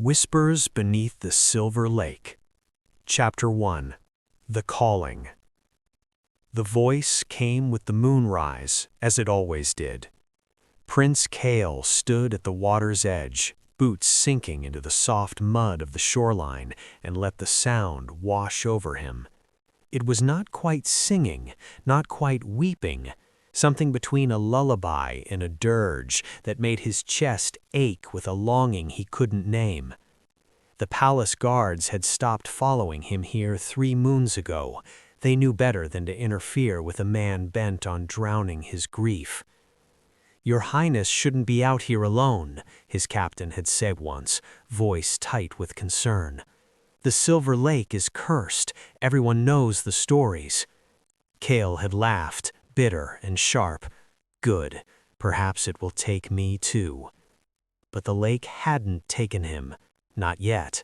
Whispers Beneath the Silver Lake. Chapter 1. The Calling. The voice came with the moonrise, as it always did. Prince Kael stood at the water's edge, boots sinking into the soft mud of the shoreline, and let the sound wash over him. It was not quite singing, not quite weeping, something between a lullaby and a dirge that made his chest ache with a longing he couldn't name. The palace guards had stopped following him here 3 moons ago. They knew better than to interfere with a man bent on drowning his grief. "Your Highness shouldn't be out here alone," his captain had said once, voice tight with concern. "The Silver Lake is cursed. Everyone knows the stories." Kael had laughed, bitter and sharp. "Good. Perhaps it will take me too." But the lake hadn't taken him. Not yet.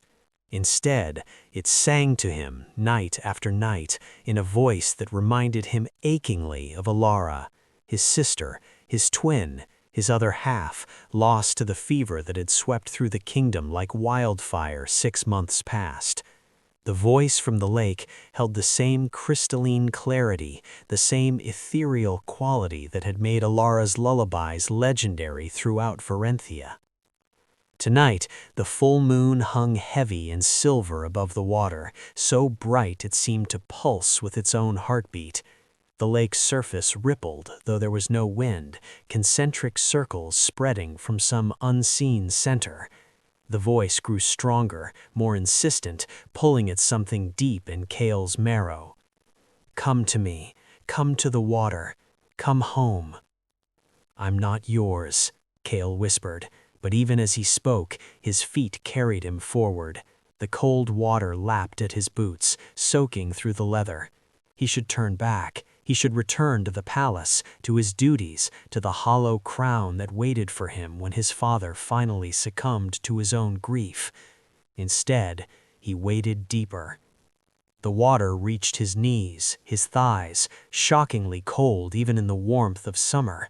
Instead, it sang to him night after night in a voice that reminded him achingly of Alara, his sister, his twin, his other half, lost to the fever that had swept through the kingdom like wildfire 6 months past. The voice from the lake held the same crystalline clarity, the same ethereal quality that had made Alara's lullabies legendary throughout Varenthia. Tonight, the full moon hung heavy and silver above the water, so bright it seemed to pulse with its own heartbeat. The lake's surface rippled, though there was no wind, concentric circles spreading from some unseen center. The voice grew stronger, more insistent, pulling at something deep in Kael's marrow. "Come to me. Come to the water. Come home." "I'm not yours," Kael whispered, but even as he spoke, his feet carried him forward. The cold water lapped at his boots, soaking through the leather. He should turn back. He should return to the palace, to his duties, to the hollow crown that waited for him when his father finally succumbed to his own grief. Instead, he waded deeper. The water reached his knees, his thighs, shockingly cold even in the warmth of summer.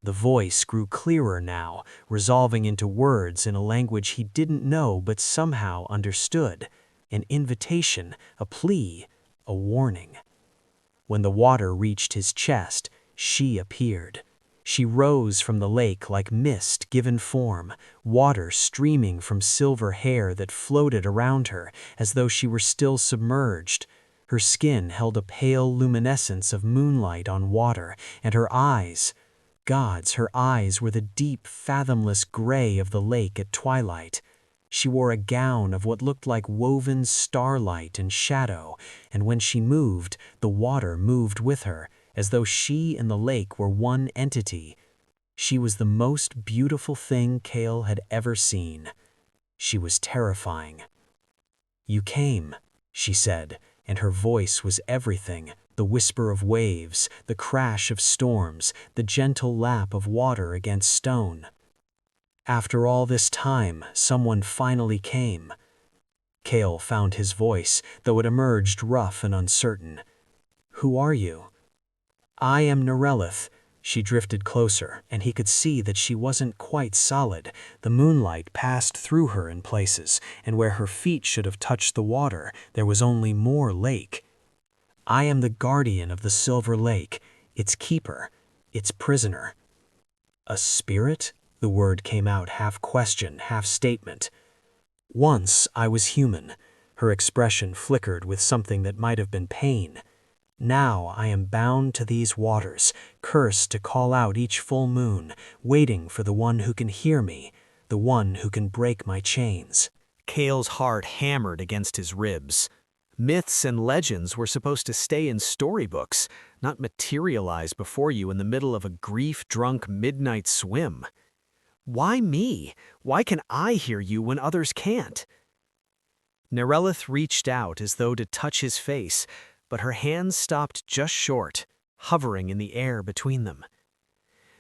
The voice grew clearer now, resolving into words in a language he didn't know but somehow understood. An invitation, a plea, a warning. When the water reached his chest, she appeared. She rose from the lake like mist given form, water streaming from silver hair that floated around her as though she were still submerged. Her skin held a pale luminescence of moonlight on water, and her eyes, gods, her eyes were the deep, fathomless gray of the lake at twilight. She wore a gown of what looked like woven starlight and shadow, and when she moved, the water moved with her, as though she and the lake were one entity. She was the most beautiful thing Kael had ever seen. She was terrifying. "You came," she said, and her voice was everything. The whisper of waves, the crash of storms, the gentle lap of water against stone. "After all this time, someone finally came." Kael found his voice, though it emerged rough and uncertain. "Who are you?" "I am Nerileth." She drifted closer, and he could see that she wasn't quite solid. The moonlight passed through her in places, and where her feet should have touched the water, there was only more lake. "I am the guardian of the Silver Lake, its keeper, its prisoner." "A spirit?" The word came out half question, half statement. "Once I was human." Her expression flickered with something that might have been pain. "Now I am bound to these waters, cursed to call out each full moon, waiting for the one who can hear me, the one who can break my chains." Kael's heart hammered against his ribs. Myths and legends were supposed to stay in storybooks, not materialize before you in the middle of a grief-drunk midnight swim. "Why me? Why can I hear you when others can't?" Nerileth reached out as though to touch his face, but her hands stopped just short, hovering in the air between them.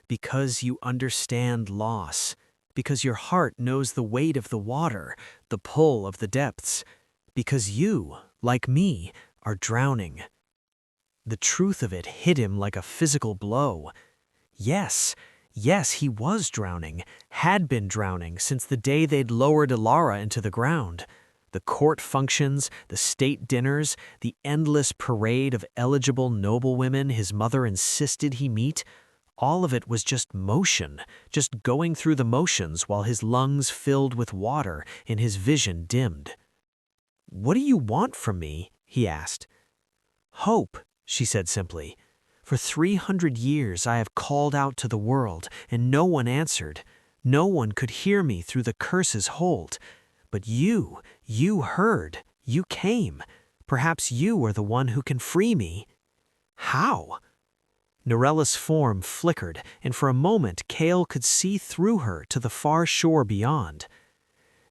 "Because you understand loss. Because your heart knows the weight of the water, the pull of the depths. Because you, like me, are drowning." The truth of it hit him like a physical blow. Yes, Yes, he was drowning, had been drowning since the day they'd lowered Ilara into the ground. The court functions, the state dinners, the endless parade of eligible noblewomen his mother insisted he meet, all of it was just motion, just going through the motions while his lungs filled with water and his vision dimmed. "What do you want from me?" he asked. "Hope," she said simply. "For 300 years I have called out to the world, and no one answered. No one could hear me through the curse's hold. But you heard, you came. Perhaps you are the one who can free me." "How?" Nerileth's form flickered, and for a moment Kael could see through her to the far shore beyond.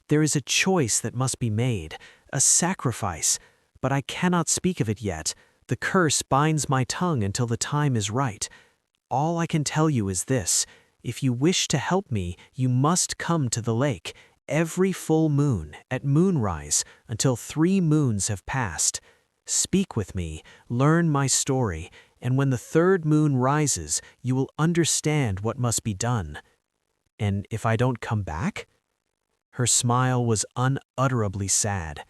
"There is a choice that must be made, a sacrifice, but I cannot speak of it yet. The curse binds my tongue until the time is right. All I can tell you is this: if you wish to help me, you must come to the lake, every full moon, at moonrise, until 3 moons have passed. Speak with me, learn my story, and when the 3rd moon rises, you will understand what must be done." "And if I don't come back?" Her smile was unutterably sad.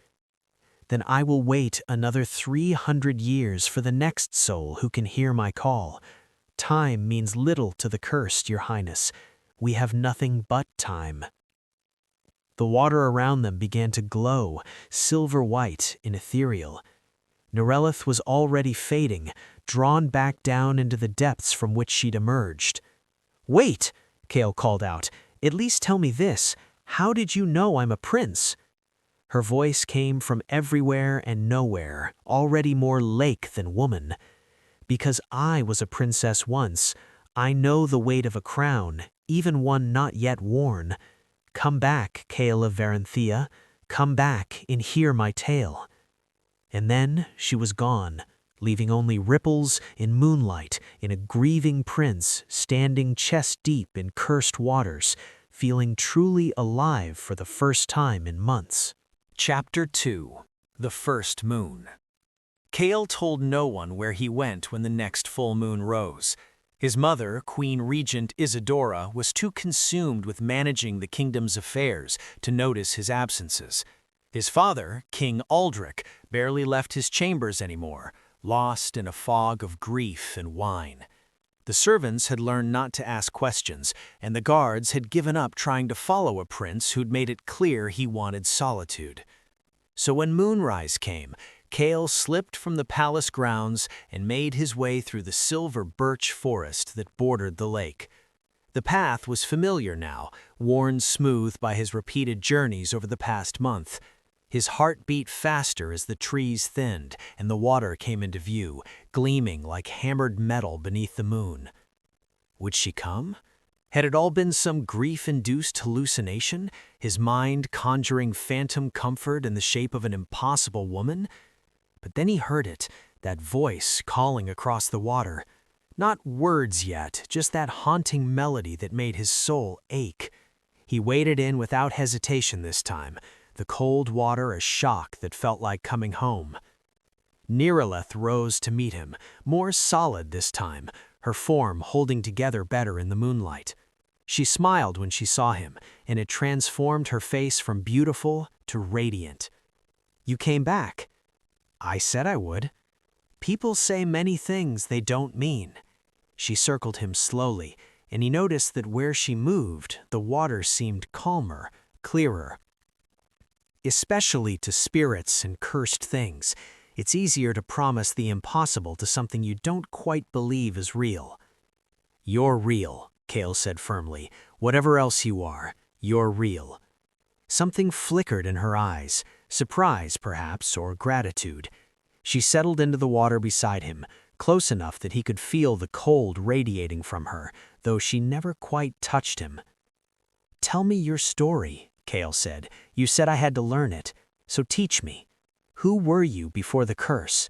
"Then I will wait another 300 years for the next soul who can hear my call. Time means little to the cursed, Your Highness. We have nothing but time." The water around them began to glow, silver white and ethereal. Nerileth was already fading, drawn back down into the depths from which she'd emerged. "Wait!" Kael called out. "At least tell me this. How did you know I'm a prince?" Her voice came from everywhere and nowhere, already more lake than woman. "Because I was a princess once. I know the weight of a crown, even one not yet worn. Come back, Kael of Varanthea. Come back and hear my tale." And then she was gone, leaving only ripples in moonlight in a grieving prince standing chest-deep in cursed waters, feeling truly alive for the first time in months. Chapter 2: The First Moon. Kael told no one where he went when the next full moon rose. His mother, Queen Regent Isadora, was too consumed with managing the kingdom's affairs to notice his absences. His father, King Aldrich, barely left his chambers anymore, lost in a fog of grief and wine. The servants had learned not to ask questions, and the guards had given up trying to follow a prince who'd made it clear he wanted solitude. So when moonrise came, Kael slipped from the palace grounds and made his way through the silver birch forest that bordered the lake. The path was familiar now, worn smooth by his repeated journeys over the past month. His heart beat faster as the trees thinned and the water came into view, gleaming like hammered metal beneath the moon. Would she come? Had it all been some grief-induced hallucination, his mind conjuring phantom comfort in the shape of an impossible woman? But then he heard it, that voice calling across the water. Not words yet, just that haunting melody that made his soul ache. He waded in without hesitation this time, the cold water a shock that felt like coming home. Nerileth rose to meet him, more solid this time, her form holding together better in the moonlight. She smiled when she saw him, and it transformed her face from beautiful to radiant. "You came back." "I said I would." "People say many things they don't mean." She circled him slowly, and he noticed that where she moved, the water seemed calmer, clearer. "Especially to spirits and cursed things, it's easier to promise the impossible to something you don't quite believe is real." "You're real," Kael said firmly. "Whatever else you are, you're real." Something flickered in her eyes, surprise perhaps, or gratitude. She settled into the water beside him, close enough that he could feel the cold radiating from her, though she never quite touched him. "Tell me your story," Kael said. "You said I had to learn it, so teach me. Who were you before the curse?"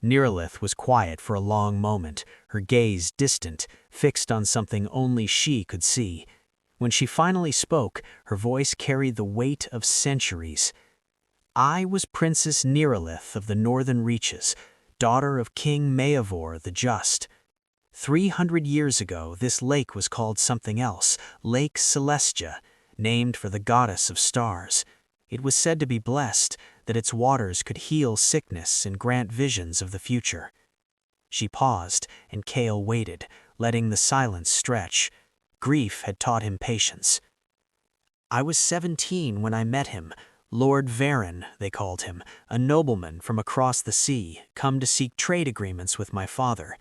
Nerileth was quiet for a long moment, her gaze distant, fixed on something only she could see. When she finally spoke, her voice carried the weight of centuries. "I was Princess Nerileth of the Northern Reaches, daughter of King Maevor the Just. 300 years ago, this lake was called something else, Lake Celestia, named for the goddess of stars. It was said to be blessed, that its waters could heal sickness and grant visions of the future. She paused, and Kael waited, letting the silence stretch. Grief had taught him patience. I was 17 when I met him. Lord Varen, they called him, a nobleman from across the sea, come to seek trade agreements with my father.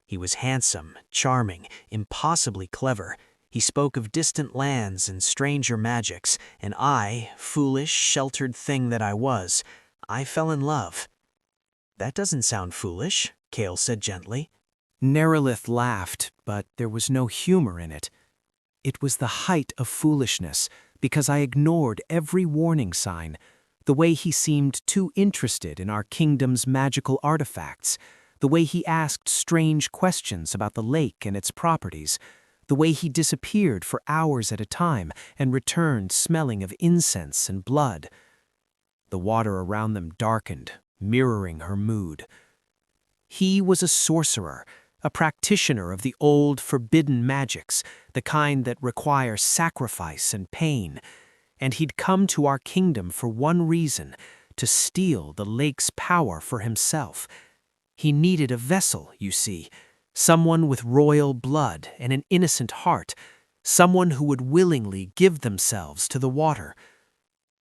He was handsome, charming, impossibly clever. He spoke of distant lands and stranger magics, and I, foolish, sheltered thing that I was, I fell in love. That doesn't sound foolish, Kael said gently. Nerileth laughed, but there was no humor in it. It was the height of foolishness, because I ignored every warning sign, the way he seemed too interested in our kingdom's magical artifacts, the way he asked strange questions about the lake and its properties, the way he disappeared for hours at a time and returned smelling of incense and blood. The water around them darkened, mirroring her mood. He was a sorcerer, a practitioner of the old forbidden magics, the kind that require sacrifice and pain, and he'd come to our kingdom for one reason, to steal the lake's power for himself. He needed a vessel, you see, someone with royal blood and an innocent heart, someone who would willingly give themselves to the water.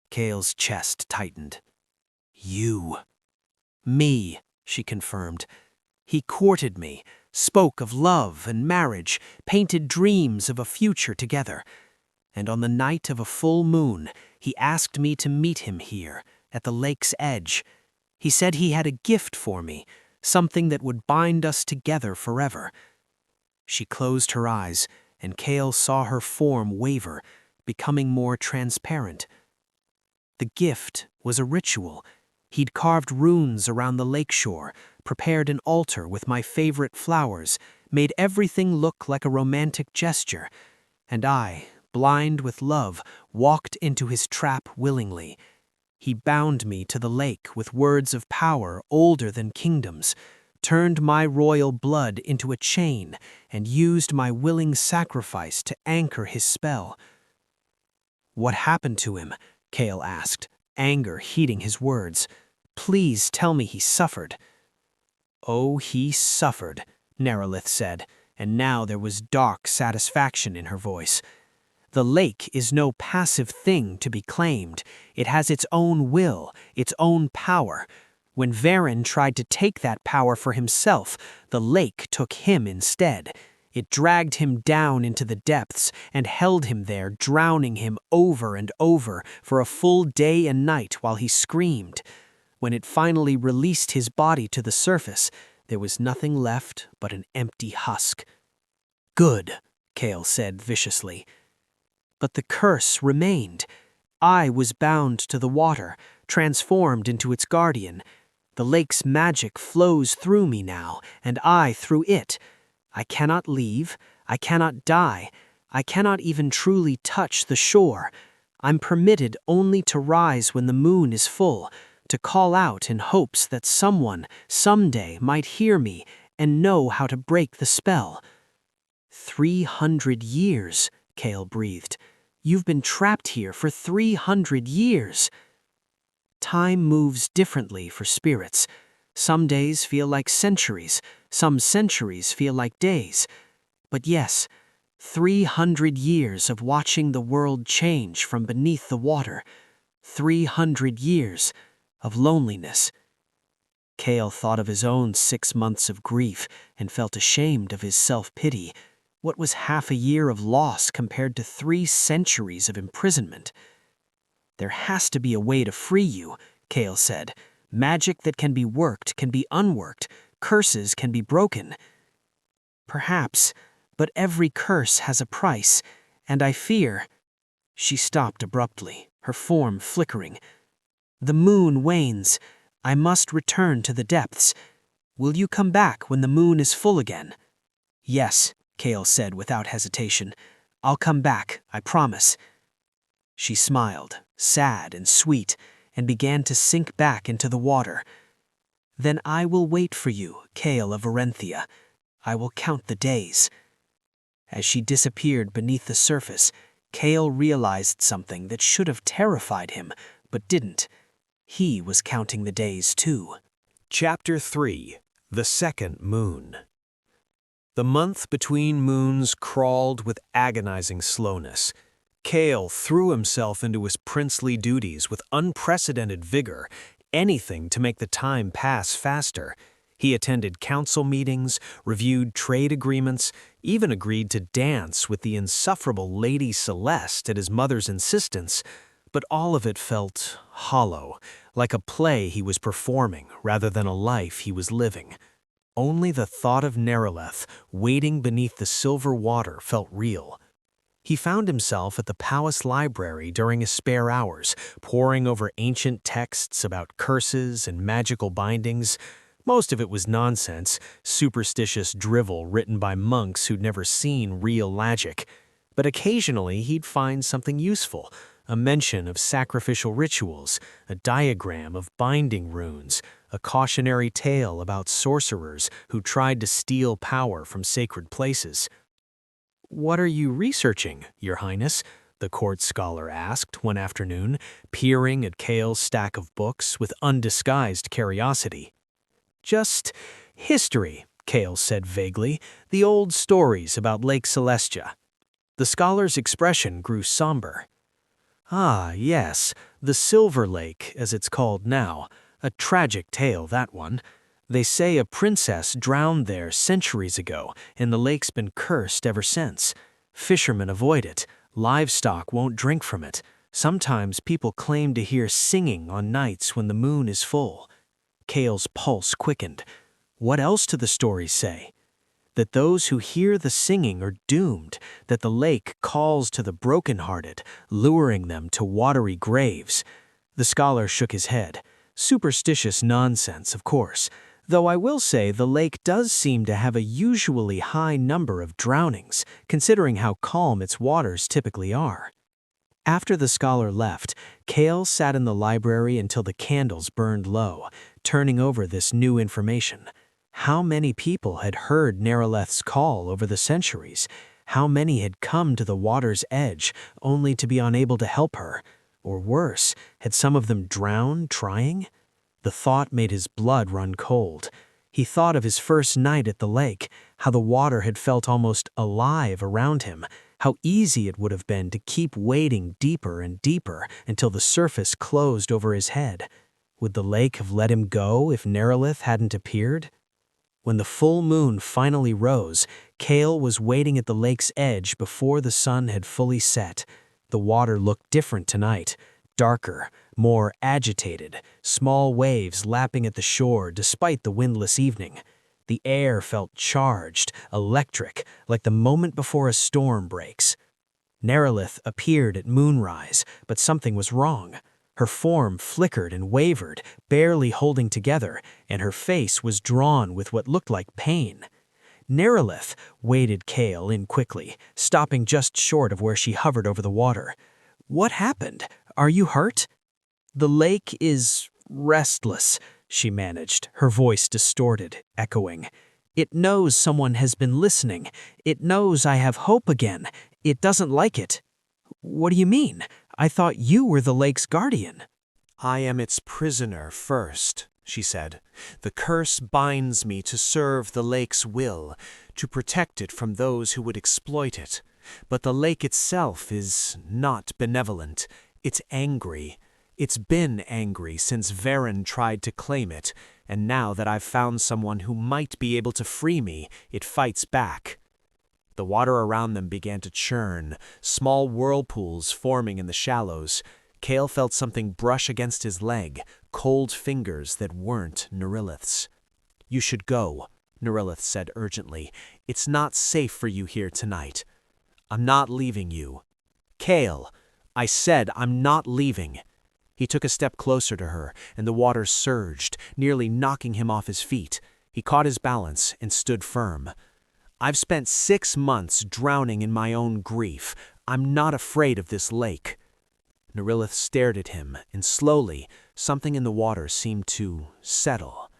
Kael's chest tightened. You. Me, she confirmed. He courted me, spoke of love and marriage, painted dreams of a future together. And on the night of a full moon, he asked me to meet him here, at the lake's edge. He said he had a gift for me, something that would bind us together forever. She closed her eyes, and Kael saw her form waver, becoming more transparent. The gift was a ritual. He'd carved runes around the lakeshore, prepared an altar with my favorite flowers, made everything look like a romantic gesture, and I, blind with love, walked into his trap willingly. He bound me to the lake with words of power older than kingdoms, turned my royal blood into a chain, and used my willing sacrifice to anchor his spell. What happened to him? Kael asked, anger heating his words. Please tell me he suffered. Oh, he suffered, Nerileth said, and now there was dark satisfaction in her voice. The lake is no passive thing to be claimed. It has its own will, its own power. When Varen tried to take that power for himself, the lake took him instead. It dragged him down into the depths and held him there, drowning him over and over for a full day and night while he screamed. When it finally released his body to the surface, there was nothing left but an empty husk. Good, Kael said viciously. But the curse remained. I was bound to the water, transformed into its guardian. The lake's magic flows through me now, and I through it. I cannot leave, I cannot die, I cannot even truly touch the shore. I'm permitted only to rise when the moon is full, to call out in hopes that someone, someday, might hear me and know how to break the spell. 300 years, Kael breathed. You've been trapped here for 300 years. Time moves differently for spirits. Some days feel like centuries, some centuries feel like days. But yes, 300 years of watching the world change from beneath the water. 300 years of loneliness. Kael thought of his own 6 months of grief and felt ashamed of his self-pity. What was half a year of loss compared to 3 centuries of imprisonment? There has to be a way to free you, Kael said. Magic that can be worked can be unworked. Curses can be broken. Perhaps, but every curse has a price, and I fear... She stopped abruptly, her form flickering. The moon wanes. I must return to the depths. Will you come back when the moon is full again? Yes, Kael said without hesitation. I'll come back, I promise. She smiled, sad and sweet, and began to sink back into the water. Then I will wait for you, Kael of Varenthia. I will count the days." As she disappeared beneath the surface, Kael realized something that should have terrified him, but didn't. He was counting the days too. Chapter 3: The Second Moon. The month between moons crawled with agonizing slowness. Kael threw himself into his princely duties with unprecedented vigor, anything to make the time pass faster. He attended council meetings, reviewed trade agreements, even agreed to dance with the insufferable Lady Celeste at his mother's insistence, but all of it felt hollow, like a play he was performing rather than a life he was living. Only the thought of Nerileth waiting beneath the silver water felt real. He found himself at the palace library during his spare hours, poring over ancient texts about curses and magical bindings. Most of it was nonsense, superstitious drivel written by monks who'd never seen real magic. But occasionally he'd find something useful, a mention of sacrificial rituals, a diagram of binding runes, a cautionary tale about sorcerers who tried to steal power from sacred places. "What are you researching, Your Highness?" the court scholar asked one afternoon, peering at Kael's stack of books with undisguised curiosity. "Just history," Kael said vaguely, "the old stories about Lake Celestia." The scholar's expression grew somber. "Ah, yes, the Silver Lake, as it's called now. A tragic tale, that one. They say a princess drowned there centuries ago, and the lake's been cursed ever since. Fishermen avoid it, livestock won't drink from it. Sometimes people claim to hear singing on nights when the moon is full." Kael's pulse quickened. What else do the stories say? That those who hear the singing are doomed, that the lake calls to the brokenhearted, luring them to watery graves. The scholar shook his head. Superstitious nonsense, of course, though I will say the lake does seem to have a usually high number of drownings, considering how calm its waters typically are. After the scholar left, Kael sat in the library until the candles burned low, turning over this new information. How many people had heard Nerileth's call over the centuries? How many had come to the water's edge only to be unable to help her? Or worse, had some of them drowned trying? The thought made his blood run cold. He thought of his first night at the lake, how the water had felt almost alive around him, how easy it would have been to keep wading deeper and deeper until the surface closed over his head. Would the lake have let him go if Nerileth hadn't appeared? When the full moon finally rose, Kael was waiting at the lake's edge before the sun had fully set. The water looked different tonight, darker, more agitated, small waves lapping at the shore despite the windless evening. The air felt charged, electric, like the moment before a storm breaks. Nerileth appeared at moonrise, but something was wrong. Her form flickered and wavered, barely holding together, and her face was drawn with what looked like pain. Nerileth waded Kael in quickly, stopping just short of where she hovered over the water. "What happened? Are you hurt?" "The lake is restless," she managed, her voice distorted, echoing. "It knows someone has been listening. It knows I have hope again. It doesn't like it." "What do you mean? I thought you were the lake's guardian." "I am its prisoner first," she said. "The curse binds me to serve the lake's will, to protect it from those who would exploit it. But the lake itself is not benevolent. It's angry. It's been angry since Varen tried to claim it, and now that I've found someone who might be able to free me, it fights back." The water around them began to churn, small whirlpools forming in the shallows. Kael felt something brush against his leg, cold fingers that weren't Nerileth's. "You should go," Nerileth said urgently. "It's not safe for you here tonight." "I'm not leaving you." "Kael, I said I'm not leaving." He took a step closer to her, and the water surged, nearly knocking him off his feet. He caught his balance and stood firm. "I've spent 6 months drowning in my own grief. I'm not afraid of this lake." Nerileth stared at him, and slowly, something in the water seemed to settle.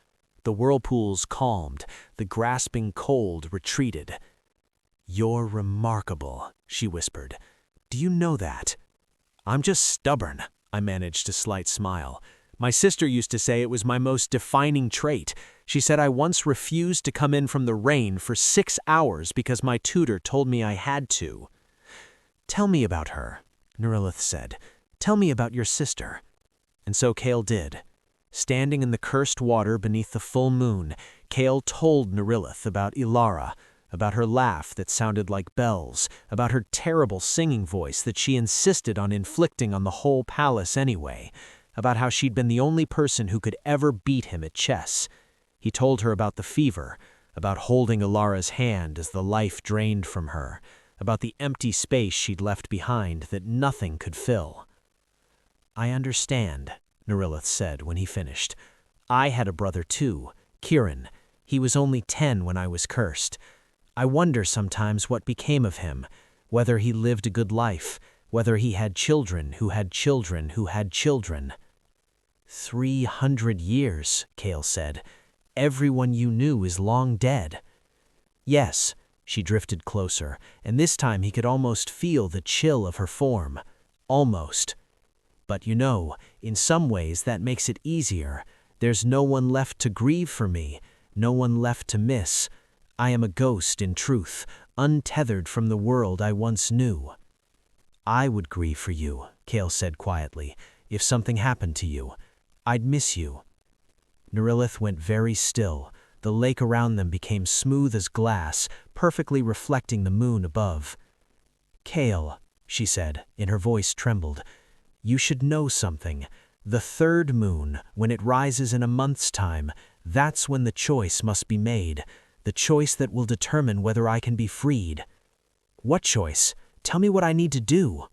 The whirlpools calmed, the grasping cold retreated. "You're remarkable," she whispered. "Do you know that?" "I'm just stubborn," I managed a slight smile. "My sister used to say it was my most defining trait. She said I once refused to come in from the rain for 6 hours because my tutor told me I had to." "Tell me about her," Nerileth said. "Tell me about your sister." And so Kael did. Standing in the cursed water beneath the full moon, Kael told Nerileth about Ilara, about her laugh that sounded like bells, about her terrible singing voice that she insisted on inflicting on the whole palace anyway, about how she'd been the only person who could ever beat him at chess. He told her about the fever, about holding Ilara's hand as the life drained from her, about the empty space she'd left behind that nothing could fill. "I understand," Nerileth said when he finished. "I had a brother too, Kieran. He was only 10 when I was cursed. I wonder sometimes what became of him, whether he lived a good life, whether he had children who had children who had children." 300 years, Kael said. "Everyone you knew is long dead." "Yes," she drifted closer, and this time he could almost feel the chill of her form. Almost. "But you know, in some ways that makes it easier. There's no one left to grieve for me, no one left to miss. I am a ghost in truth, untethered from the world I once knew." "I would grieve for you," Kael said quietly, "if something happened to you. I'd miss you." Nerileth went very still. The lake around them became smooth as glass, perfectly reflecting the moon above. "Kael," she said, and her voice trembled, "you should know something. The third moon, when it rises in a month's time, that's when the choice must be made, the choice that will determine whether I can be freed." "What choice? Tell me what I need to do."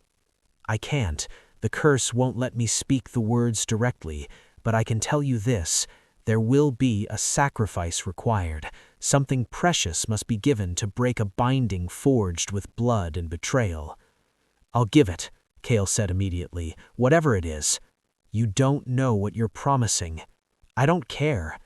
"I can't. The curse won't let me speak the words directly, but I can tell you this. There will be a sacrifice required. Something precious must be given to break a binding forged with blood and betrayal." "I'll give it," Kael said immediately, "whatever it is." "You don't know what you're promising." "I don't care."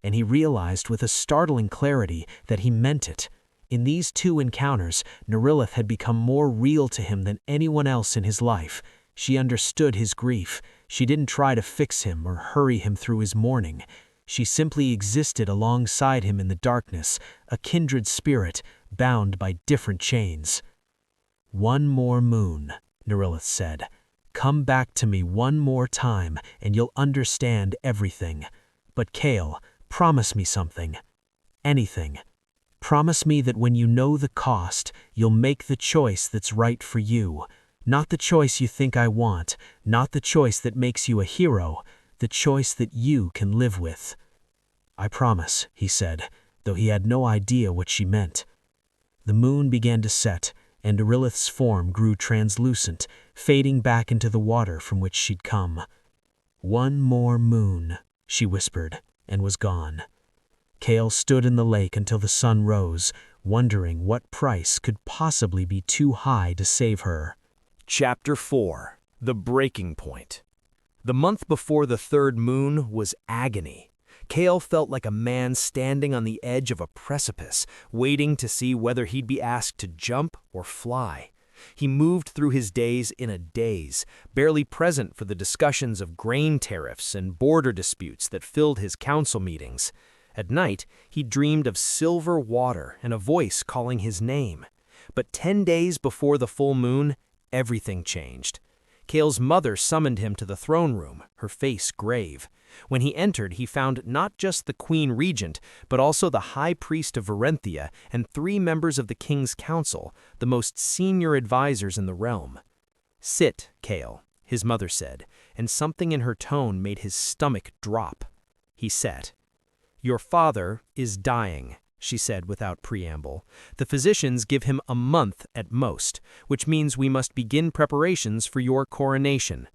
And he realized with a startling clarity that he meant it. In these 2 encounters, Nerileth had become more real to him than anyone else in his life. She understood his grief. She didn't try to fix him or hurry him through his mourning. She simply existed alongside him in the darkness, a kindred spirit, bound by different chains. "One more moon," Nerileth said. "Come back to me one more time, and you'll understand everything. But Kael, promise me something. Anything. Promise me that when you know the cost, you'll make the choice that's right for you. Not the choice you think I want, not the choice that makes you a hero, the choice that you can live with." "I promise," he said, though he had no idea what she meant. The moon began to set, and Nerileth's form grew translucent, fading back into the water from which she'd come. "One more moon," she whispered, and was gone. Kael stood in the lake until the sun rose, wondering what price could possibly be too high to save her. Chapter 4. The Breaking Point. The month before the third moon was agony. Kael felt like a man standing on the edge of a precipice, waiting to see whether he'd be asked to jump or fly. He moved through his days in a daze, barely present for the discussions of grain tariffs and border disputes that filled his council meetings. At night, he dreamed of silver water and a voice calling his name. But 10 days before the full moon, everything changed. Kael's mother summoned him to the throne room, her face grave. When he entered, he found not just the Queen Regent, but also the High Priest of Varenthia and 3 members of the King's Council, the most senior advisors in the realm. "Sit, Kael," his mother said, and something in her tone made his stomach drop. He sat. "Your father is dying," she said without preamble. "The physicians give him a month at most, which means we must begin preparations for your coronation."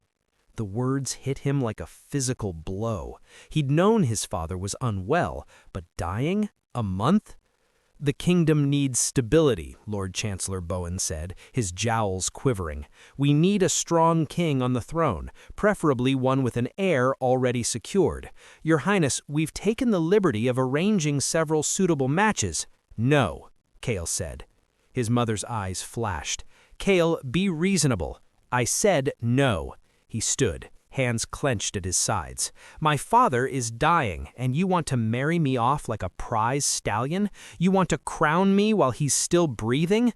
The words hit him like a physical blow. He'd known his father was unwell, but dying? A month? The kingdom needs stability, Lord Chancellor Bowen said, his jowls quivering. We need a strong king on the throne, preferably one with an heir already secured. Your Highness, we've taken the liberty of arranging several suitable matches. No, Kael said. His mother's eyes flashed. Kael, be reasonable. I said no. He stood, hands clenched at his sides. My father is dying, and you want to marry me off like a prize stallion? You want to crown me while he's still breathing?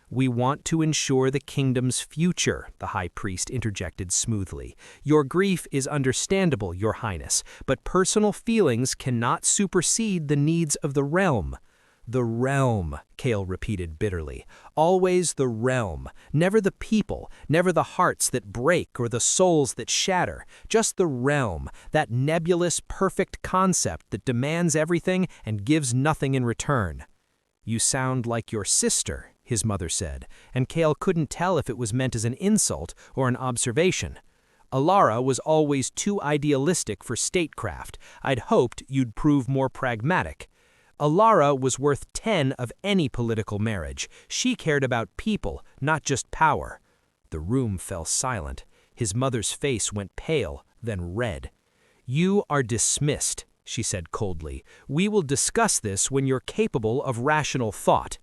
We want to ensure the kingdom's future, the high priest interjected smoothly. Your grief is understandable, Your Highness, but personal feelings cannot supersede the needs of the realm. The realm, Kael repeated bitterly. Always the realm. Never the people, never the hearts that break or the souls that shatter. Just the realm, that nebulous, perfect concept that demands everything and gives nothing in return. You sound like your sister, his mother said, and Kael couldn't tell if it was meant as an insult or an observation. Alara was always too idealistic for statecraft. I'd hoped you'd prove more pragmatic. Alara was worth 10 of any political marriage. She cared about people, not just power. The room fell silent. His mother's face went pale, then red. You are dismissed, she said coldly. We will discuss this when you're capable of rational thought.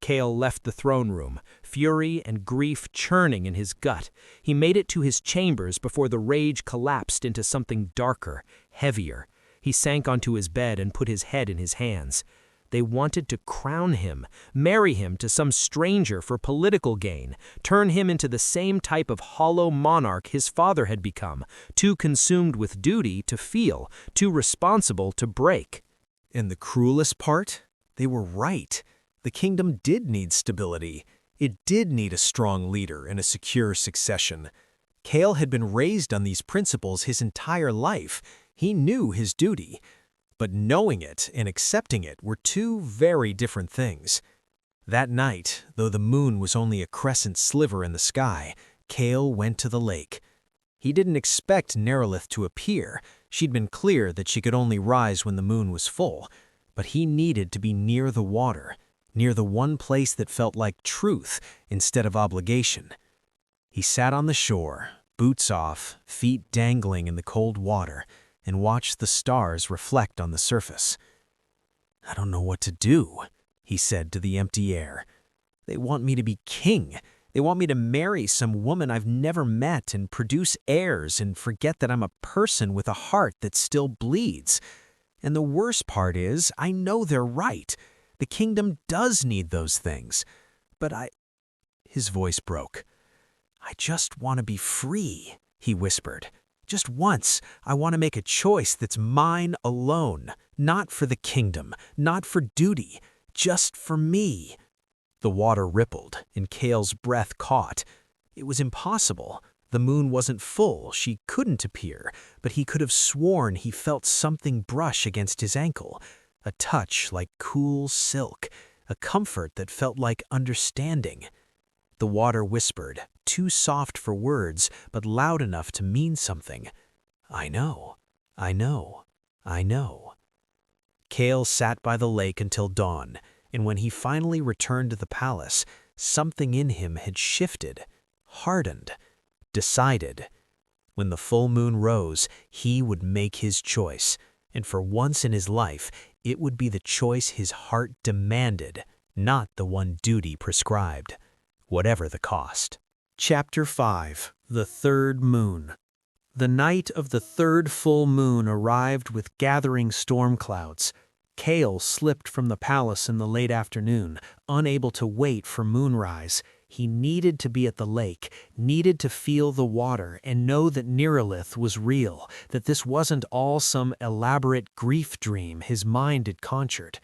Kael left the throne room, fury and grief churning in his gut. He made it to his chambers before the rage collapsed into something darker, heavier. He sank onto his bed and put his head in his hands. They wanted to crown him, marry him to some stranger for political gain, turn him into the same type of hollow monarch his father had become, too consumed with duty to feel, too responsible to break. And the cruelest part? They were right. The kingdom did need stability. It did need a strong leader and a secure succession. Kael had been raised on these principles his entire life. He knew his duty, but knowing it and accepting it were two very different things. That night, though the moon was only a crescent sliver in the sky, Kael went to the lake. He didn't expect Nerileth to appear. She'd been clear that she could only rise when the moon was full, but he needed to be near the water, near the one place that felt like truth instead of obligation. He sat on the shore, boots off, feet dangling in the cold water, and watched the stars reflect on the surface. I don't know what to do, he said to the empty air. They want me to be king. They want me to marry some woman I've never met and produce heirs and forget that I'm a person with a heart that still bleeds. And the worst part is, I know they're right. The kingdom does need those things. But His voice broke. I just want to be free, he whispered. Just once, I want to make a choice that's mine alone, not for the kingdom, not for duty, just for me. The water rippled, and Kael's breath caught. It was impossible. The moon wasn't full, she couldn't appear, but he could have sworn he felt something brush against his ankle, a touch like cool silk, a comfort that felt like understanding. The water whispered, too soft for words, but loud enough to mean something. I know, I know, I know. Kael sat by the lake until dawn, and when he finally returned to the palace, something in him had shifted, hardened, decided. When the full moon rose, he would make his choice, and for once in his life, it would be the choice his heart demanded, not the one duty prescribed, whatever the cost. Chapter 5. The Third Moon. The night of the third full moon arrived with gathering storm clouds. Kael slipped from the palace in the late afternoon, unable to wait for moonrise. He needed to be at the lake, needed to feel the water and know that Nerileth was real, that this wasn't all some elaborate grief dream his mind had conjured.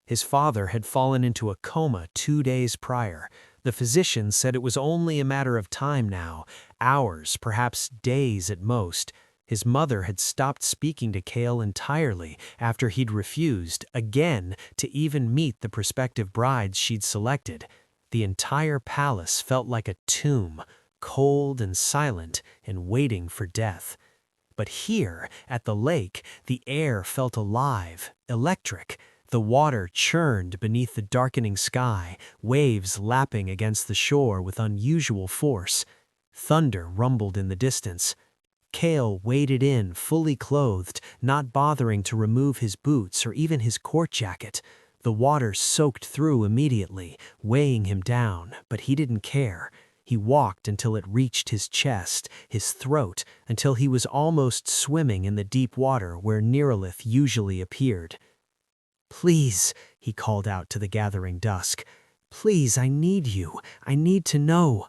His father had fallen into a coma 2 days prior. The physicians said it was only a matter of time now, hours, perhaps days at most. His mother had stopped speaking to Kael entirely after he'd refused, again, to even meet the prospective brides she'd selected. The entire palace felt like a tomb, cold and silent and waiting for death. But here, at the lake, the air felt alive, electric. The water churned beneath the darkening sky, waves lapping against the shore with unusual force. Thunder rumbled in the distance. Kael waded in, fully clothed, not bothering to remove his boots or even his court jacket. The water soaked through immediately, weighing him down, but he didn't care. He walked until it reached his chest, his throat, until he was almost swimming in the deep water where Nerileth usually appeared. "Please," he called out to the gathering dusk. "Please, I need you. I need to know."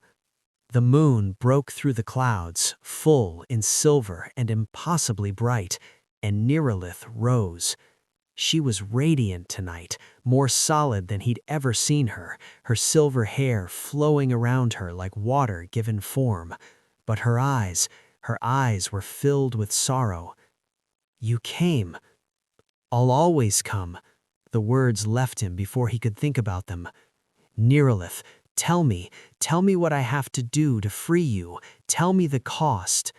The moon broke through the clouds, full in silver and impossibly bright, and Nerileth rose. She was radiant tonight, more solid than he'd ever seen her, her silver hair flowing around her like water given form. But her eyes were filled with sorrow. "You came." "I'll always come." The words left him before he could think about them. "Nerileth, tell me what I have to do to free you. Tell me the cost."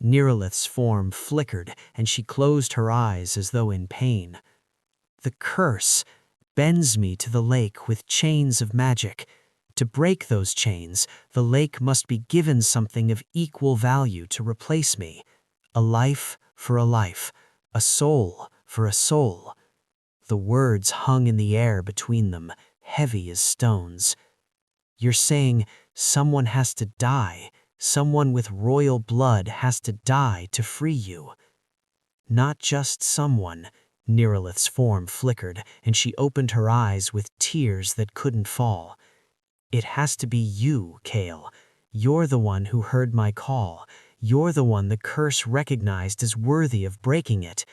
Nerileth's form flickered, and she closed her eyes as though in pain. "The curse bends me to the lake with chains of magic. To break those chains, the lake must be given something of equal value to replace me. A life for a life, a soul for a soul." The words hung in the air between them, heavy as stones. "You're saying someone has to die, someone with royal blood has to die to free you." "Not just someone." Nerileth's form flickered, and she opened her eyes with tears that couldn't fall. "It has to be you, Kael. You're the one who heard my call. You're the one the curse recognized as worthy of breaking it.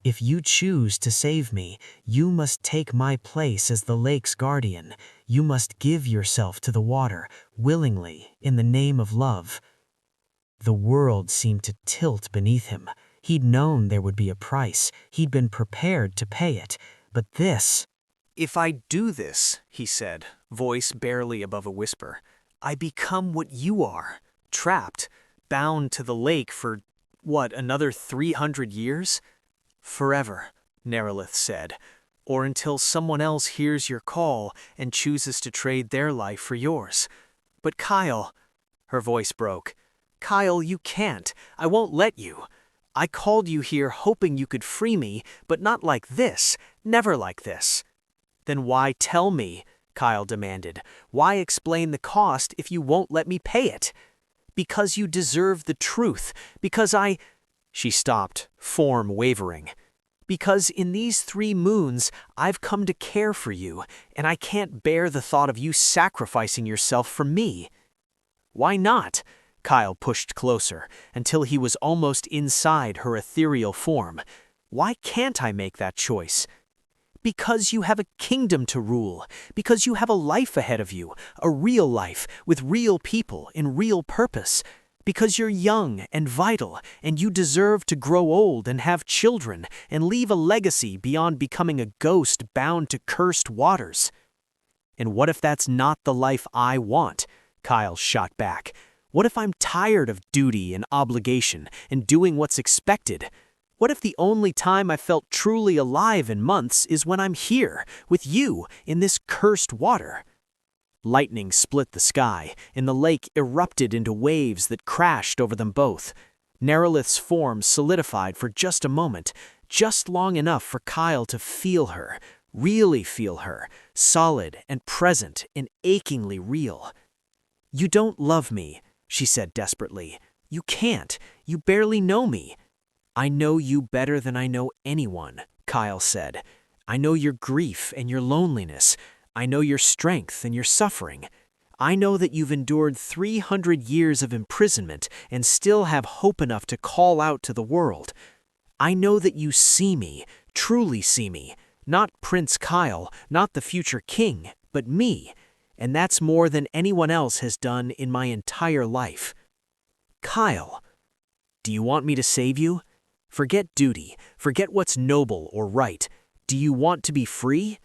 If you choose to save me, you must take my place as the lake's guardian. You must give yourself to the water, willingly, in the name of love." The world seemed to tilt beneath him. He'd known there would be a price. He'd been prepared to pay it. But this— "If I do this," he said, voice barely above a whisper, "I become what you are, trapped, bound to the lake for, another 300 years? "Forever," Nerileth said, "or until someone else hears your call and chooses to trade their life for yours." "But Kael," her voice broke, "Kael, you can't. I won't let you. I called you here hoping you could free me, but not like this, never like this." "Then why tell me?" Kael demanded. "Why explain the cost if you won't let me pay it?" "Because you deserve the truth. Because I—" She stopped, form wavering. "Because in these 3 moons, I've come to care for you, and I can't bear the thought of you sacrificing yourself for me." "Why not?" Kael pushed closer, until he was almost inside her ethereal form. "Why can't I make that choice?" "Because you have a kingdom to rule. Because you have a life ahead of you, a real life, with real people and real purpose. Because you're young and vital, and you deserve to grow old and have children and leave a legacy beyond becoming a ghost bound to cursed waters." "And what if that's not the life I want?" Kael shot back. "What if I'm tired of duty and obligation and doing what's expected? What if the only time I felt truly alive in months is when I'm here, with you, in this cursed water?" Lightning split the sky, and the lake erupted into waves that crashed over them both. Nerileth's form solidified for just a moment, just long enough for Kael to feel her, really feel her, solid and present and achingly real. "You don't love me," she said desperately. "You can't. You barely know me." "I know you better than I know anyone," Kael said. "I know your grief and your loneliness. I know your strength and your suffering. I know that you've endured 300 years of imprisonment and still have hope enough to call out to the world. I know that you see me, truly see me, not Prince Kael, not the future king, but me, and that's more than anyone else has done in my entire life." "Kael, do you want me to save you? Forget duty, forget what's noble or right. Do you want to be free?"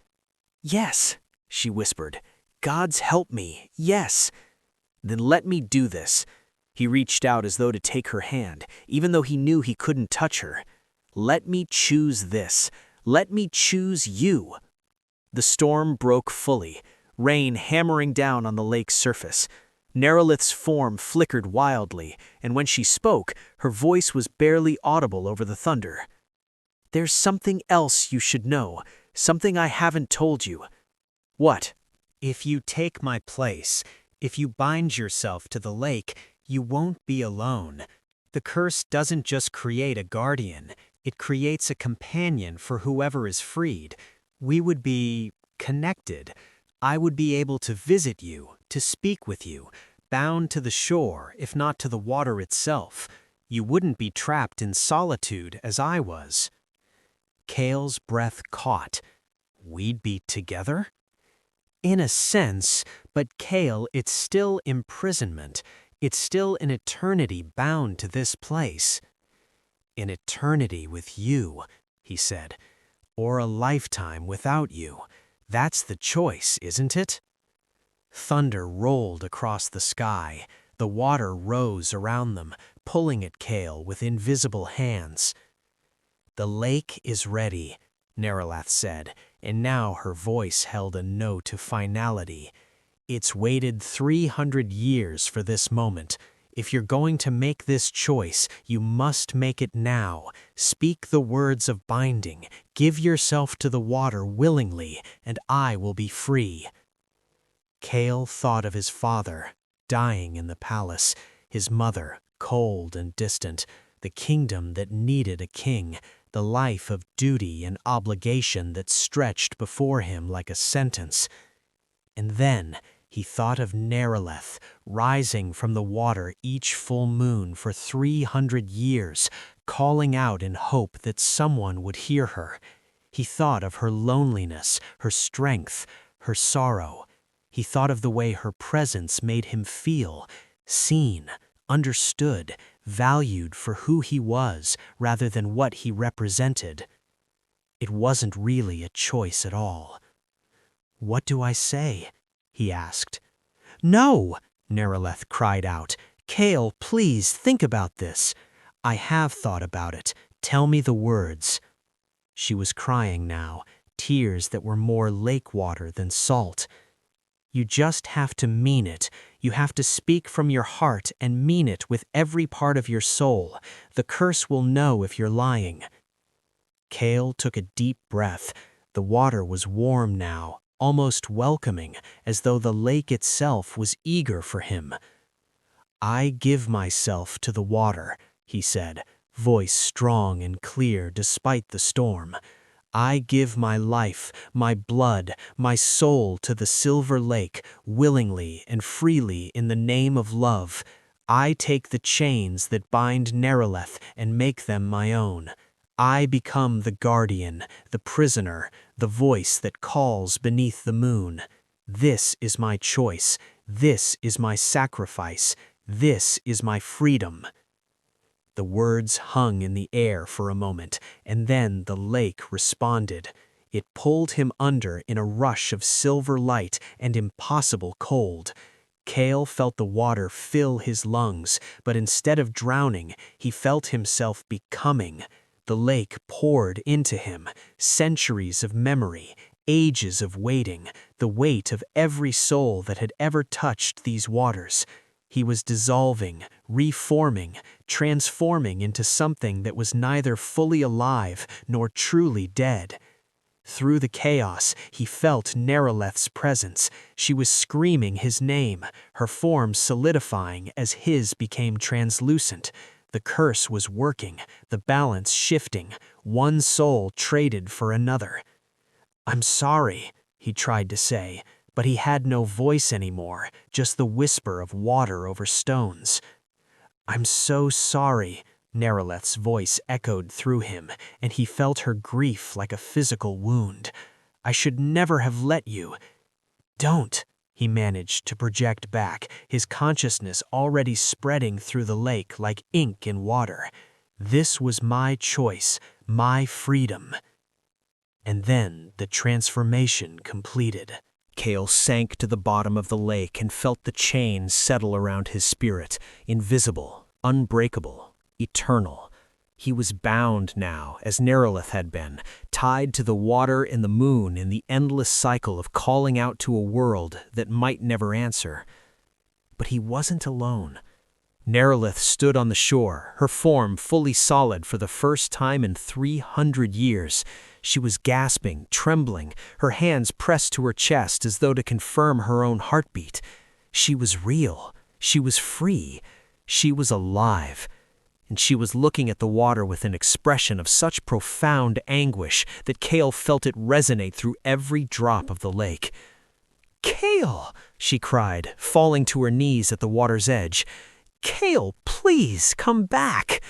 "Yes," she whispered. "God's help me, yes." "Then let me do this." He reached out as though to take her hand, even though he knew he couldn't touch her. "Let me choose this. Let me choose you." The storm broke fully, rain hammering down on the lake's surface. Nerileth's form flickered wildly, and when she spoke, her voice was barely audible over the thunder. "There's something else you should know, something I haven't told you." "What?" If you take my place, if you bind yourself to the lake, you won't be alone. The curse doesn't just create a guardian, it creates a companion for whoever is freed. We would be connected. I would be able to visit you, to speak with you, bound to the shore, if not to the water itself. You wouldn't be trapped in solitude as I was. Kael's breath caught. We'd be together? In a sense, but Kael, it's still imprisonment. It's still an eternity bound to this place. An eternity with you, he said, or a lifetime without you. That's the choice, isn't it? Thunder rolled across the sky. The water rose around them, pulling at Kael with invisible hands. "The lake is ready," Nerileth said, and now her voice held a note of finality. "It's waited 300 years for this moment. If you're going to make this choice, you must make it now. Speak the words of binding. Give yourself to the water willingly, and I will be free." Kael thought of his father, dying in the palace, his mother, cold and distant, the kingdom that needed a king, the life of duty and obligation that stretched before him like a sentence. And then he thought of Nerileth, rising from the water each full moon for 300 years, calling out in hope that someone would hear her. He thought of her loneliness, her strength, her sorrow. He thought of the way her presence made him feel, seen, understood, valued for who he was rather than what he represented. It wasn't really a choice at all. "What do I say?" he asked. "No!" Nerileth cried out. "Kael, please think about this." "I have thought about it. Tell me the words." She was crying now, tears that were more lake water than salt. "You just have to mean it. You have to speak from your heart and mean it with every part of your soul. The curse will know if you're lying." Kael took a deep breath. The water was warm now, almost welcoming, as though the lake itself was eager for him. "I give myself to the water," he said, voice strong and clear despite the storm. "I give my life, my blood, my soul to the silver lake, willingly and freely in the name of love. I take the chains that bind Nerileth and make them my own. I become the guardian, the prisoner, the voice that calls beneath the moon. This is my choice. This is my sacrifice. This is my freedom." The words hung in the air for a moment, and then the lake responded. It pulled him under in a rush of silver light and impossible cold. Kael felt the water fill his lungs, but instead of drowning, he felt himself becoming. The lake poured into him, centuries of memory, ages of waiting, the weight of every soul that had ever touched these waters. He was dissolving, reforming, transforming into something that was neither fully alive nor truly dead. Through the chaos, he felt Nerileth's presence. She was screaming his name, her form solidifying as his became translucent. The curse was working, the balance shifting, one soul traded for another. "I'm sorry," he tried to say, but he had no voice anymore, just the whisper of water over stones. "I'm so sorry," Nerileth's voice echoed through him, and he felt her grief like a physical wound. "I should never have let you." "Don't," he managed to project back, his consciousness already spreading through the lake like ink in water. "This was my choice, my freedom." And then the transformation completed. Kael sank to the bottom of the lake and felt the chains settle around his spirit, invisible, unbreakable, eternal. He was bound now, as Nerileth had been, tied to the water and the moon in the endless cycle of calling out to a world that might never answer. But he wasn't alone. Nerileth stood on the shore, her form fully solid for the first time in 300 years. She was gasping, trembling, her hands pressed to her chest as though to confirm her own heartbeat. She was real. She was free. She was alive. And she was looking at the water with an expression of such profound anguish that Kael felt it resonate through every drop of the lake. "Kael!" she cried, falling to her knees at the water's edge. "Kael, please, come back!"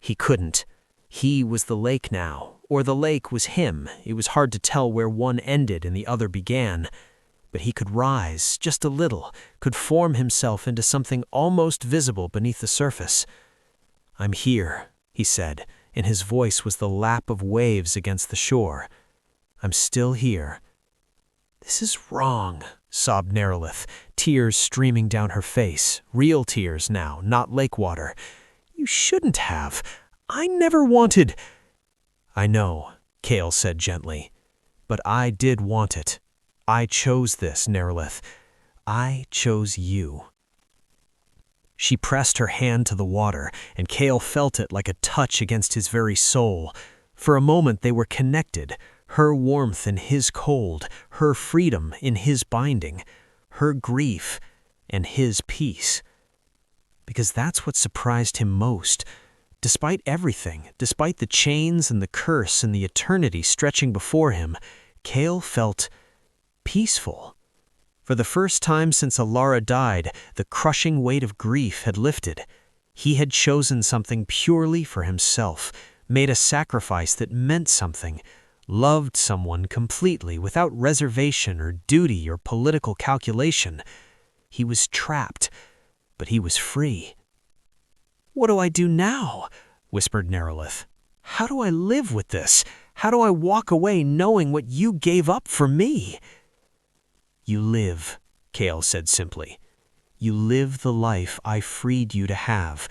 He couldn't. He was the lake now, or the lake was him. It was hard to tell where one ended and the other began. But he could rise, just a little, could form himself into something almost visible beneath the surface. "I'm here," he said, and his voice was the lap of waves against the shore. "I'm still here." "This is wrong," sobbed Nerileth, tears streaming down her face, real tears now, not lake water. "You shouldn't have. I never wanted—" "I know," Kael said gently, "but I did want it. I chose this, Nerileth. I chose you." She pressed her hand to the water, and Kael felt it like a touch against his very soul. For a moment they were connected, her warmth in his cold, her freedom in his binding, her grief and his peace. Because that's what surprised him most. Despite everything, despite the chains and the curse and the eternity stretching before him, Kael felt peaceful. For the first time since Alara died, the crushing weight of grief had lifted. He had chosen something purely for himself, made a sacrifice that meant something, loved someone completely without reservation or duty or political calculation. He was trapped, but he was free. "What do I do now?" whispered Nerileth. "How do I live with this? How do I walk away knowing what you gave up for me?" "You live," Kael said simply. "You live the life I freed you to have.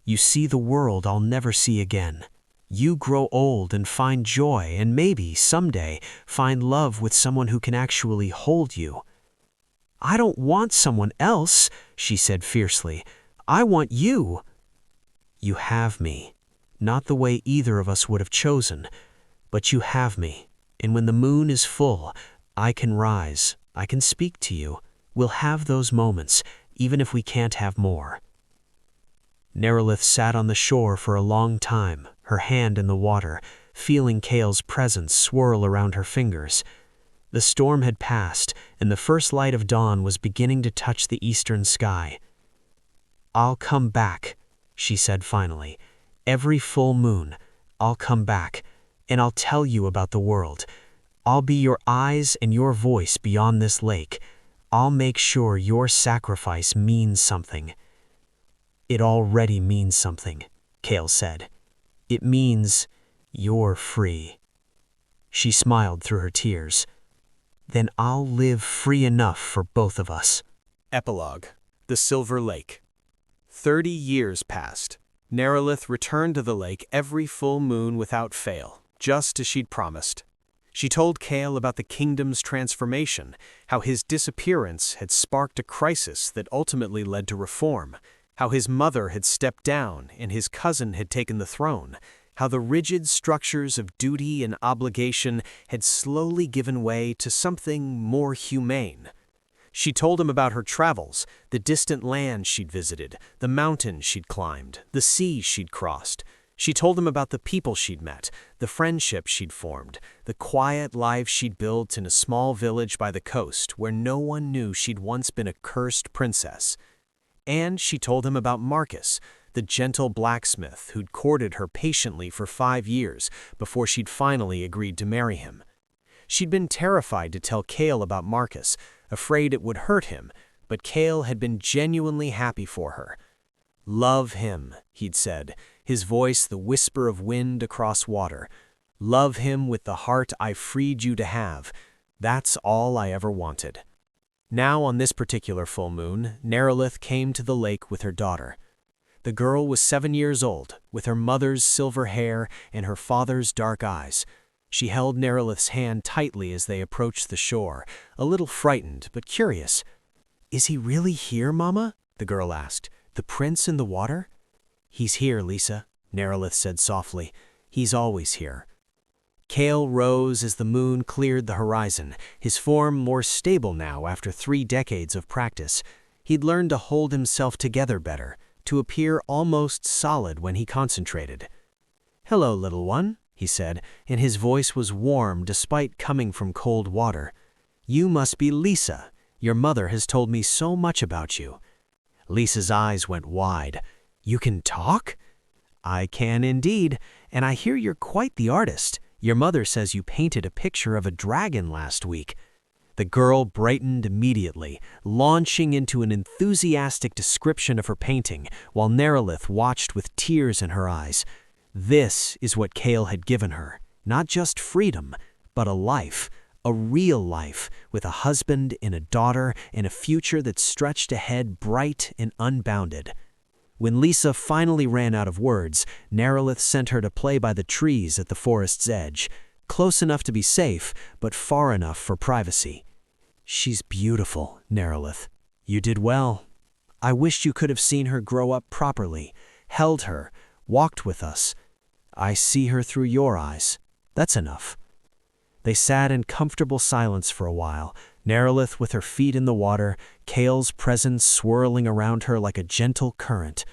You see the world I'll never see again. You grow old and find joy and maybe, someday, find love with someone who can actually hold you." "I don't want someone else," she said fiercely. "I want you." "You have me. Not the way either of us would have chosen. But you have me, and when the moon is full, I can rise. I can speak to you. We'll have those moments, even if we can't have more." Nerileth sat on the shore for a long time, her hand in the water, feeling Kael's presence swirl around her fingers. The storm had passed, and the first light of dawn was beginning to touch the eastern sky. "I'll come back," she said finally. "Every full moon, I'll come back, and I'll tell you about the world. I'll be your eyes and your voice beyond this lake. I'll make sure your sacrifice means something." "It already means something," Kael said. "It means you're free." She smiled through her tears. "Then I'll live free enough for both of us." Epilogue: The Silver Lake. 30 years passed. Nerileth returned to the lake every full moon without fail, just as she'd promised. She told Kael about the kingdom's transformation, how his disappearance had sparked a crisis that ultimately led to reform, how his mother had stepped down and his cousin had taken the throne, how the rigid structures of duty and obligation had slowly given way to something more humane. She told him about her travels, the distant lands she'd visited, the mountains she'd climbed, the seas she'd crossed. She told him about the people she'd met, the friendships she'd formed, the quiet lives she'd built in a small village by the coast where no one knew she'd once been a cursed princess. And she told him about Marcus, the gentle blacksmith who'd courted her patiently for 5 years before she'd finally agreed to marry him. She'd been terrified to tell Kael about Marcus, afraid it would hurt him, but Kael had been genuinely happy for her. "Love him," he'd said, his voice the whisper of wind across water. "Love him with the heart I freed you to have. That's all I ever wanted." Now, on this particular full moon, Nerileth came to the lake with her daughter. The girl was 7 years old, with her mother's silver hair and her father's dark eyes. She held Nerileth's hand tightly as they approached the shore, a little frightened but curious. "Is he really here, Mama?" the girl asked. "The prince in the water?" "He's here, Lisa," Nerileth said softly. "He's always here." Kael rose as the moon cleared the horizon, his form more stable now after 3 decades of practice. He'd learned to hold himself together better, to appear almost solid when he concentrated. "Hello, little one," he said, and his voice was warm despite coming from cold water. "You must be Lisa. Your mother has told me so much about you." Lisa's eyes went wide. "You can talk?" "I can indeed, and I hear you're quite the artist. Your mother says you painted a picture of a dragon last week." The girl brightened immediately, launching into an enthusiastic description of her painting, while Nerileth watched with tears in her eyes. This is what Kael had given her, not just freedom, but a life, a real life, with a husband and a daughter and a future that stretched ahead bright and unbounded. When Lisa finally ran out of words, Nerileth sent her to play by the trees at the forest's edge, close enough to be safe, but far enough for privacy. "She's beautiful, Nerileth. You did well. I wish you could have seen her grow up properly, held her, walked with us. I see her through your eyes. That's enough." They sat in comfortable silence for a while, Nerileth with her feet in the water, Kael's presence swirling around her like a gentle current.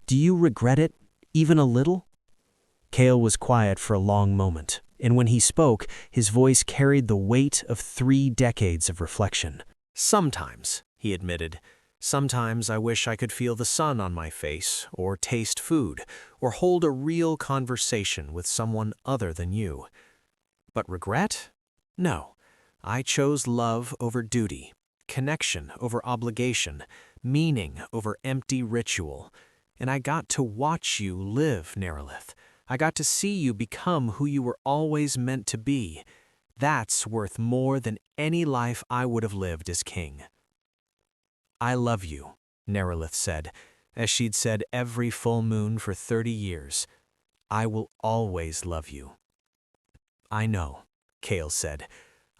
"Do you regret it, even a little?" Kael was quiet for a long moment, and when he spoke, his voice carried the weight of 3 decades of reflection. "Sometimes," he admitted. "Sometimes I wish I could feel the sun on my face, or taste food, or hold a real conversation with someone other than you. But regret? No. I chose love over duty, connection over obligation, meaning over empty ritual. And I got to watch you live, Nerileth. I got to see you become who you were always meant to be. That's worth more than any life I would have lived as king." "I love you," Nerileth said, as she'd said every full moon for 30 years. "I will always love you." "I know," Kael said.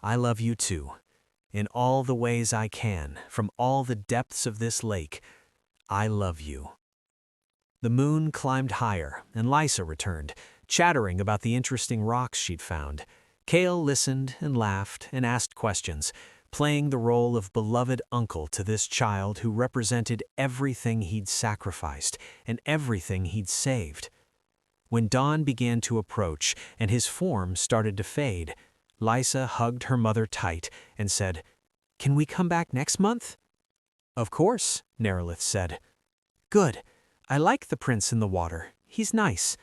"I love you too. In all the ways I can, from all the depths of this lake, I love you." The moon climbed higher, and Lisa returned, chattering about the interesting rocks she'd found. Kael listened and laughed and asked questions, playing the role of beloved uncle to this child who represented everything he'd sacrificed and everything he'd saved. When dawn began to approach and his form started to fade, Lisa hugged her mother tight and said, "Can we come back next month?" "Of course," Nerileth said. "Good. I like the prince in the water. He's nice."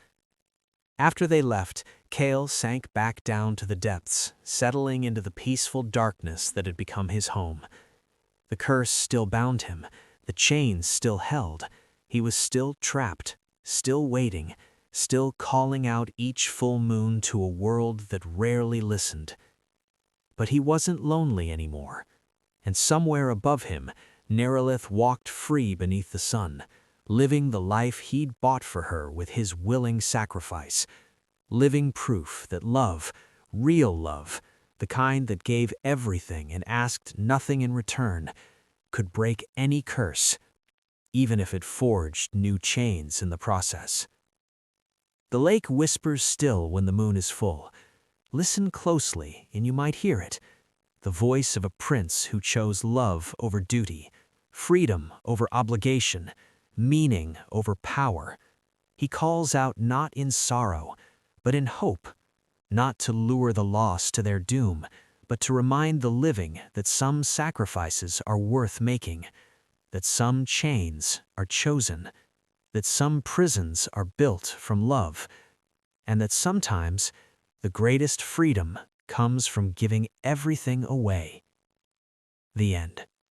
After they left, Kael sank back down to the depths, settling into the peaceful darkness that had become his home. The curse still bound him, the chains still held. He was still trapped, still waiting, still calling out each full moon to a world that rarely listened. But he wasn't lonely anymore, and somewhere above him, Nerileth walked free beneath the sun, living the life he'd bought for her with his willing sacrifice, living proof that love, real love, the kind that gave everything and asked nothing in return, could break any curse, even if it forged new chains in the process. The lake whispers still when the moon is full. Listen closely and you might hear it, the voice of a prince who chose love over duty, freedom over obligation, meaning over power. He calls out not in sorrow, but in hope, not to lure the lost to their doom, but to remind the living that some sacrifices are worth making, that some chains are chosen, that some prisons are built from love, and that sometimes the greatest freedom comes from giving everything away. The end.